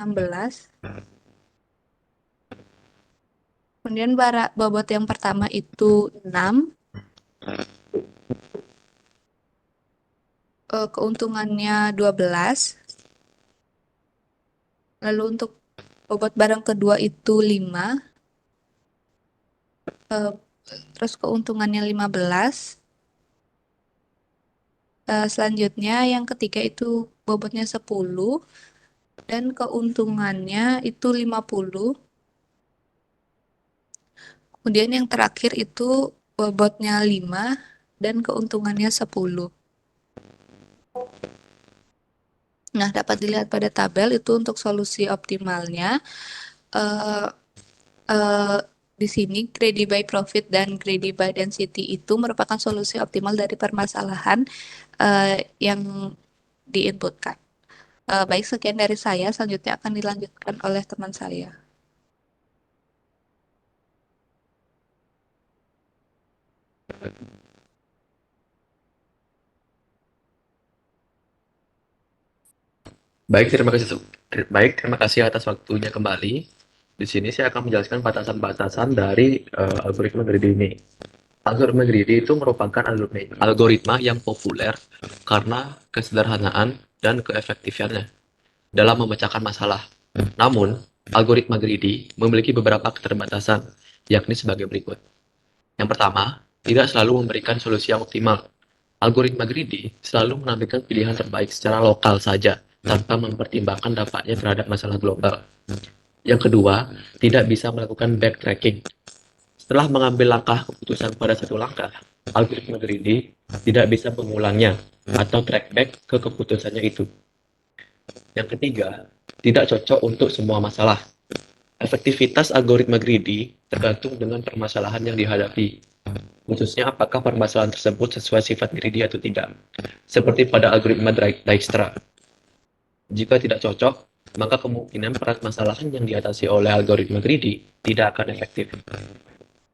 Kemudian bobot yang pertama itu 6. Keuntungannya 12. Lalu untuk bobot barang kedua itu 5. Terus keuntungannya 15. Selanjutnya yang ketiga itu bobotnya 10 dan keuntungannya itu 50. Kemudian yang terakhir itu bobotnya 5 dan keuntungannya 10. Nah, dapat dilihat pada tabel itu untuk solusi optimalnya. Eh, eh, di sini greedy by profit dan greedy by density itu merupakan solusi optimal dari permasalahan yang diinputkan. Baik, sekian dari saya. Selanjutnya akan dilanjutkan oleh teman saya. Baik, terima kasih atas waktunya kembali. Di sini saya akan menjelaskan batasan-batasan dari algoritma greedy ini. Algoritma greedy itu merupakan algoritma yang populer karena kesederhanaan dan keefektifannya dalam memecahkan masalah. Namun, algoritma greedy memiliki beberapa keterbatasan, yakni sebagai berikut. Yang pertama, tidak selalu memberikan solusi yang optimal. Algoritma greedy selalu menampilkan pilihan terbaik secara lokal saja, tanpa mempertimbangkan dampaknya terhadap masalah global. Yang kedua, tidak bisa melakukan backtracking. Setelah mengambil langkah keputusan pada satu langkah, algoritma greedy tidak bisa mengulangnya atau track back ke keputusannya itu. Yang ketiga, tidak cocok untuk semua masalah. Efektivitas algoritma greedy tergantung dengan permasalahan yang dihadapi, khususnya apakah permasalahan tersebut sesuai sifat greedy atau tidak, seperti pada algoritma Dijkstra. Jika tidak cocok, maka kemungkinan permasalahan yang diatasi oleh algoritma greedy tidak akan efektif.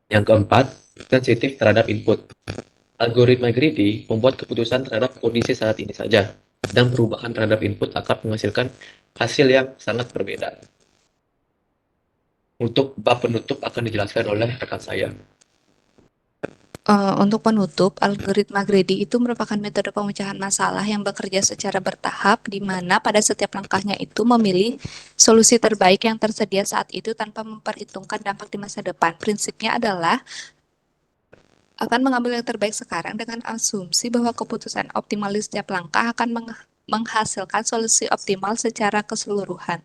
Yang keempat, sensitif terhadap input. Algoritma greedy membuat keputusan terhadap kondisi saat ini saja, dan perubahan terhadap input akan menghasilkan hasil yang sangat berbeda. Untuk bab penutup akan dijelaskan oleh rekan saya. Untuk penutup, algoritma greedy itu merupakan metode pemecahan masalah yang bekerja secara bertahap, di mana pada setiap langkahnya itu memilih solusi terbaik yang tersedia saat itu tanpa memperhitungkan dampak di masa depan. Prinsipnya adalah akan mengambil yang terbaik sekarang dengan asumsi bahwa keputusan optimal di setiap langkah akan menghasilkan solusi optimal secara keseluruhan.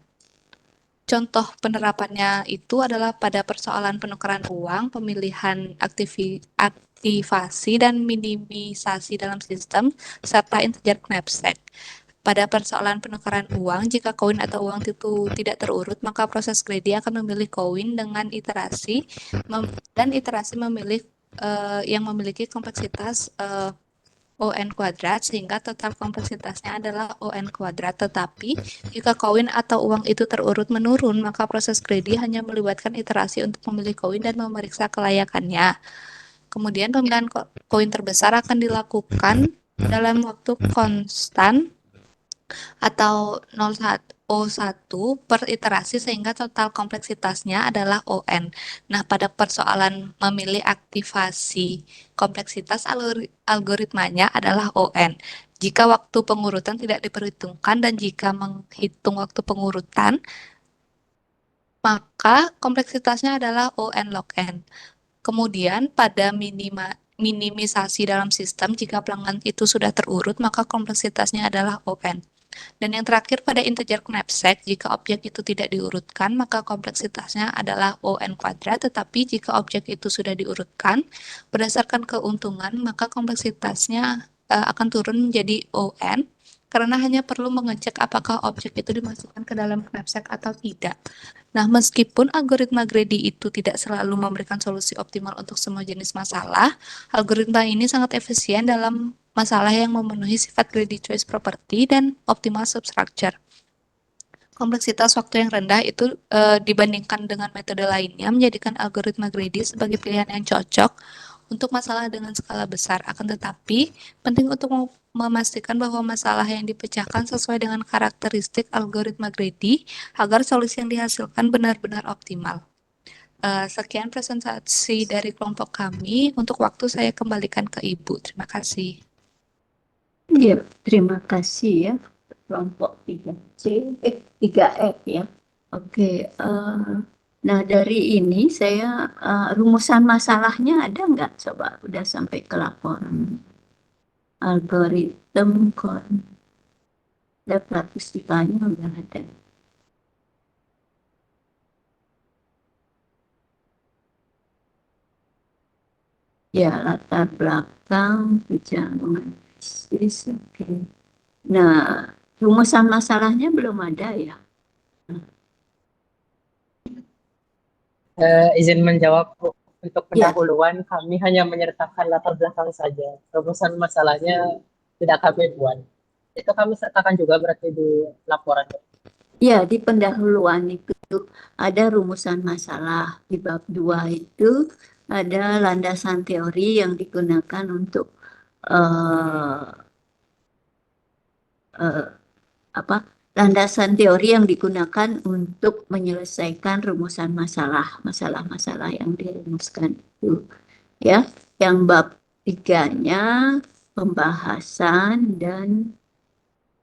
Contoh penerapannya itu adalah pada persoalan penukaran uang, pemilihan aktivasi dan minimisasi dalam sistem, serta integer knapsack. Pada persoalan penukaran uang, jika koin atau uang itu tidak terurut, maka proses greedy akan memilih koin dengan iterasi dan iterasi memilih yang memiliki kompleksitas ON kuadrat, sehingga total kompleksitasnya adalah ON kuadrat. Tetapi jika koin atau uang itu terurut menurun, maka proses greedy hanya melibatkan iterasi untuk memilih koin dan memeriksa kelayakannya. Kemudian pemilihan koin terbesar akan dilakukan dalam waktu konstan atau 0,1 per iterasi, sehingga total kompleksitasnya adalah ON. Nah, pada persoalan memilih aktivasi, kompleksitas algoritmanya adalah ON. Jika waktu pengurutan tidak diperhitungkan dan jika menghitung waktu pengurutan, maka kompleksitasnya adalah ON log N. Kemudian pada minimisasi dalam sistem, jika pelanggan itu sudah terurut, maka kompleksitasnya adalah ON. Dan yang terakhir pada integer knapsack, jika objek itu tidak diurutkan, maka kompleksitasnya adalah ON kuadrat, tetapi jika objek itu sudah diurutkan, berdasarkan keuntungan, maka kompleksitasnya akan turun menjadi ON, karena hanya perlu mengecek apakah objek itu dimasukkan ke dalam knapsack atau tidak. Nah, meskipun algoritma greedy itu tidak selalu memberikan solusi optimal untuk semua jenis masalah, algoritma ini sangat efisien dalam masalah yang memenuhi sifat greedy choice property dan optimal substructure. Kompleksitas waktu yang rendah itu dibandingkan dengan metode lainnya menjadikan algoritma greedy sebagai pilihan yang cocok untuk masalah dengan skala besar. Akan tetapi, penting untuk memastikan bahwa masalah yang dipecahkan sesuai dengan karakteristik algoritma greedy agar solusi yang dihasilkan benar-benar optimal. Sekian presentasi dari kelompok kami. Untuk waktu saya kembalikan ke Ibu. Terima kasih. Ya, terima kasih ya. Kelompok 3C, 3F ya. Oke, nah dari ini saya rumusan masalahnya ada nggak? Coba udah sampai ke laporan algoritma pustikanya udah ada. Ya, latar belakang perjalanan bisnis. Oke. Nah, rumusan masalahnya belum ada ya. Izin menjawab Bu. Untuk Ya, pendahuluan kami hanya menyertakan latar belakang saja. Rumusan masalahnya tidak kami buat. Itu kami sertakan juga berarti di laporan. ya, di pendahuluan itu ada rumusan masalah. Di bab 2 itu ada landasan teori yang digunakan untuk eh, eh, apa? Landasan teori yang digunakan untuk menyelesaikan rumusan masalah-masalah yang dirumuskan itu. Ya, yang bab 3-nya pembahasan dan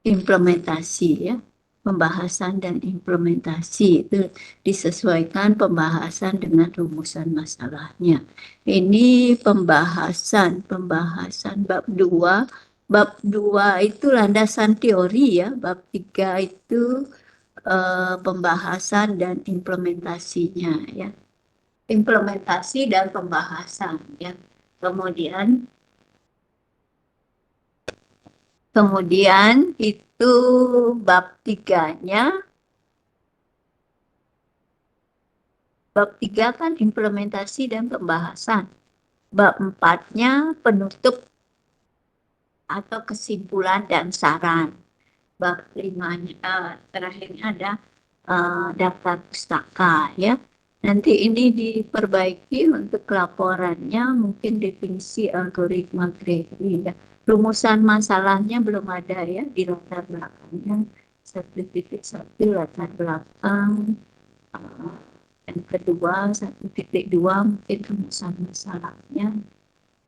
implementasi ya. Pembahasan dan implementasi itu disesuaikan pembahasan dengan rumusan masalahnya. Ini pembahasan bab 2. Bab 2 itu landasan teori ya, bab 3 itu pembahasan dan implementasinya ya. Implementasi dan pembahasan ya. Kemudian itu bab 3-nya, bab 3 kan implementasi dan pembahasan. Bab 4-nya penutup atau kesimpulan dan saran. Bab 5-nya terakhirnya ada daftar pustaka ya. Nanti ini diperbaiki untuk laporannya, mungkin definisi algoritma greedy ya. Rumusan masalahnya belum ada ya di latar belakangnya. 1.1 latar belakang. Yang kedua 1.2 mungkin rumusan masalahnya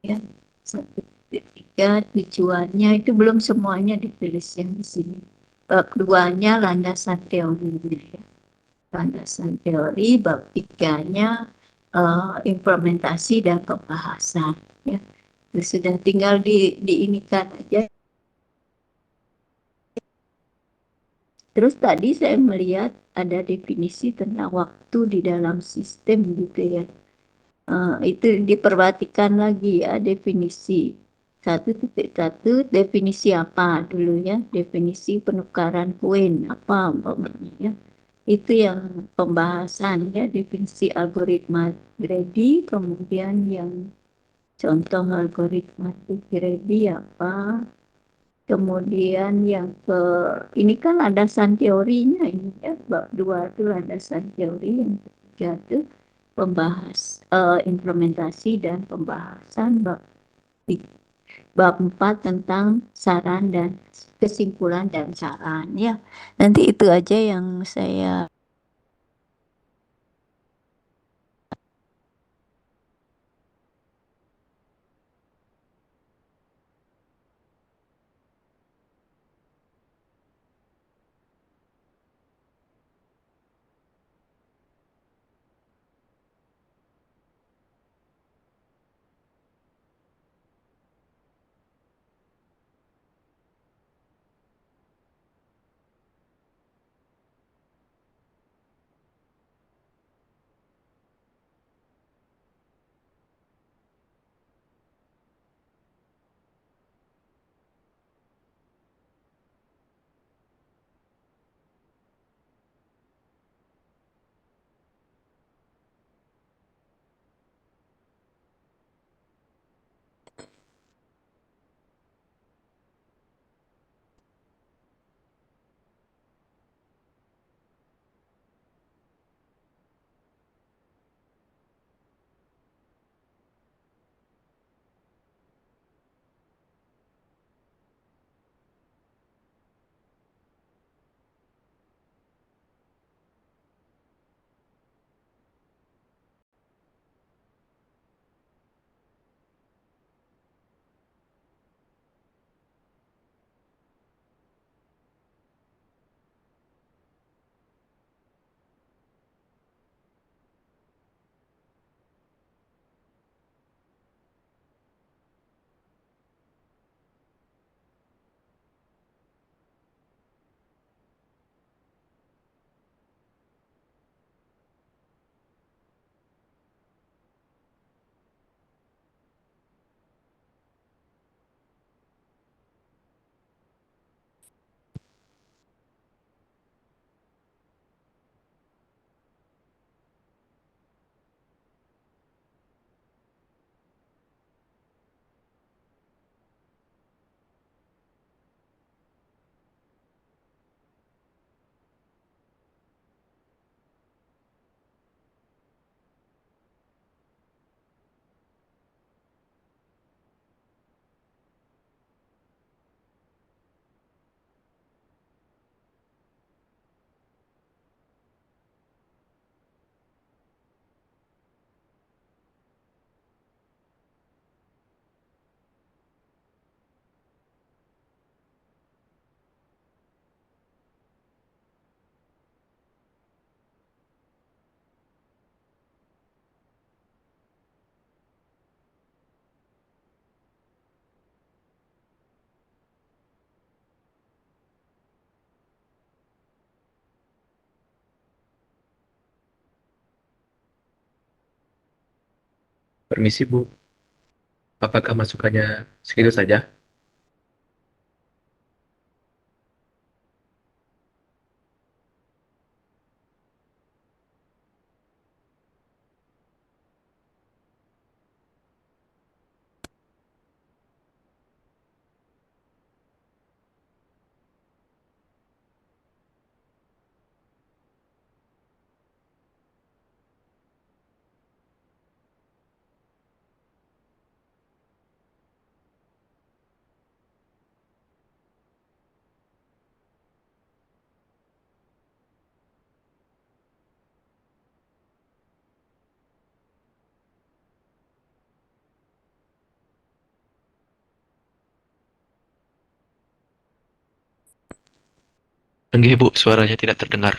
ya. 1.3 tujuannya itu belum semuanya ditulis yang di sini. Bab 2-nya landasan teorinya ya. Landasan teori, bab 3-nya implementasi dan pembahasan ya. Itu sudah tinggal diinikan aja. Terus tadi saya melihat ada definisi tentang waktu di dalam sistem gitu ya. Itu diperhatikan lagi ya definisi. 1.1 definisi apa dulu ya? Definisi penukaran koin apa umpamanya ya? Itu yang pembahasan ya, definisi algoritma greedy, kemudian yang contoh algoritma greedy apa, kemudian yang ini kan landasan teorinya ini ya, bab 2 itu landasan teori, yang ketiga itu implementasi dan pembahasan, bab 4 tentang saran dan kesimpulan dan saran ya. Nanti itu aja yang saya Permisi, Bu. Apakah masukannya segitu saja? Enggak, Bu. Suaranya tidak terdengar.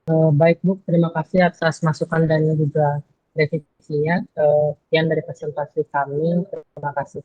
Baik Bu, terima kasih atas masukan dan juga revisinya. Sekian dari presentasi kami. Terima kasih.